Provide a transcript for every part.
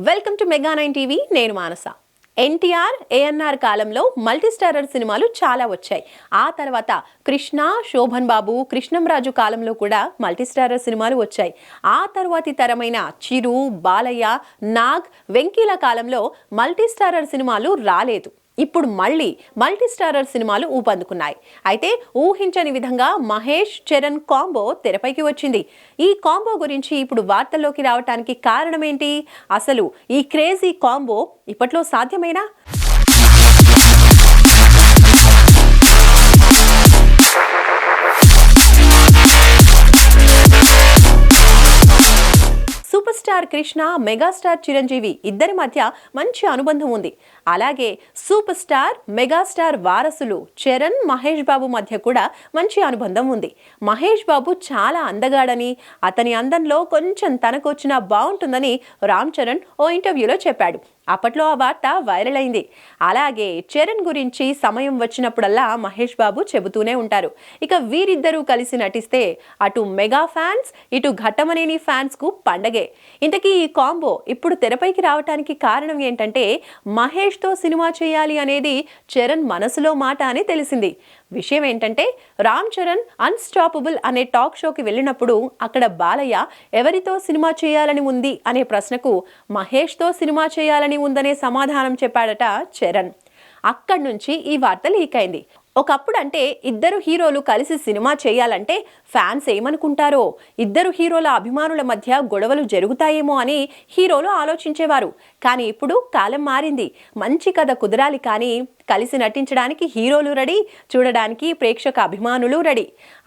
Welcome to mega 9 TV. నేను మానస. ఎన్టీఆర్ ఏఎన్ఆర్ కాలంలో multistarrer సినిమాలు చాలా వచ్చాయి. ఆ తర్వాత కృష్ణ, శోభన్ బాబు, కృష్ణంరాజు కాలంలో కూడా మల్టీస్టారర్ సినిమాలు వచ్చాయి. ఆ తర్వాతి తరమైన చిరు, బాలయ్య, నాగ్, వెంకీల కాలంలో మల్టీస్టారర్ సినిమాలు రాలేదు. ఇప్పుడు మళ్ళీ మల్టీస్టారర్ సినిమాలు ఊపందుకున్నాయి. అయితే ఊహించని విధంగా మహేష్, చరణ్ కాంబో తెరపైకి వచ్చింది. ఈ కాంబో గురించి ఇప్పుడు వార్తల్లోకి రావడానికి కారణం ఏంటి? అసలు ఈ క్రేజీ కాంబో ఇప్పట్లో సాధ్యమేనా? Super star Krishna, megastar Chiranjeevi ఇద్దరి మధ్య మంచి అనుబంధం ఉంది. అలాగే సూపర్ స్టార్, మెగాస్టార్ వారసులు చరణ్, మహేష్ బాబు మధ్య కూడా మంచి అనుబంధం ఉంది. మహేష్ బాబు చాలా అందగాడని, అతని అందంలో కొంచెం తనకొచ్చినా బాగుంటుందని రామ్ చరణ్ ఓ ఇంటర్వ్యూలో చెప్పాడు. అప్పట్లో ఆ వార్త వైరల్ అయింది. అలాగే చరణ్ గురించి సమయం వచ్చినప్పుడల్లా మహేష్ బాబు చెబుతూనే ఉంటారు. ఇక వీరిద్దరూ కలిసి నటిస్తే అటు మెగా ఫ్యాన్స్, ఇటు ఘట్టమనేని ఫ్యాన్స్ కు పండగే. ఇంతకీ ఈ కాంబో ఇప్పుడు తెరపైకి రావటానికి కారణం ఏంటంటే మహేష్ తో సినిమా చేయాలి అనేది చరణ్ మనసులో మాట అని తెలిసింది. విషయం ఏంటంటే రామ్ చరణ్ అన్స్టాపబుల్ అనే టాక్ షోకి వెళ్ళినప్పుడు అక్కడ బాలయ్య ఎవరితో సినిమా చేయాలని ఉంది అనే ప్రశ్నకు మహేష్తో సినిమా చేయాలని ఉందనే సమాధానం చెప్పాడట చరణ్. అక్కడి నుంచి ఈ వార్త లీక్ అయింది. ఒకప్పుడు అంటే ఇద్దరు హీరోలు కలిసి సినిమా చేయాలంటే ఫ్యాన్స్ ఏమనుకుంటారో, ఇద్దరు హీరోల అభిమానుల మధ్య గొడవలు జరుగుతాయేమో అని హీరోలు ఆలోచించేవారు. కానీ ఇప్పుడు కాలం మారింది. మంచి కథ కుదరాలి కానీ కలిసి నటించడానికి హీరోలు రెడీ, చూడడానికి ప్రేక్షక అభిమానులు రెడీ.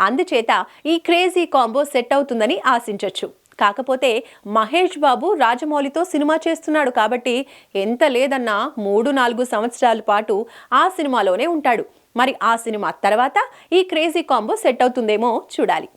అందుచేత ఈ క్రేజీ కాంబో సెట్ అవుతుందని ఆశించొచ్చు. కాకపోతే మహేష్ బాబు రాజమౌళితో సినిమా చేస్తున్నాడు కాబట్టి ఎంత లేదన్నా 3-4 సంవత్సరాల పాటు ఆ సినిమాలోనే ఉంటాడు. మరి ఆ సినిమా తర్వాత ఈ క్రేజీ కాంబో సెట్ అవుతుందేమో చూడాలి.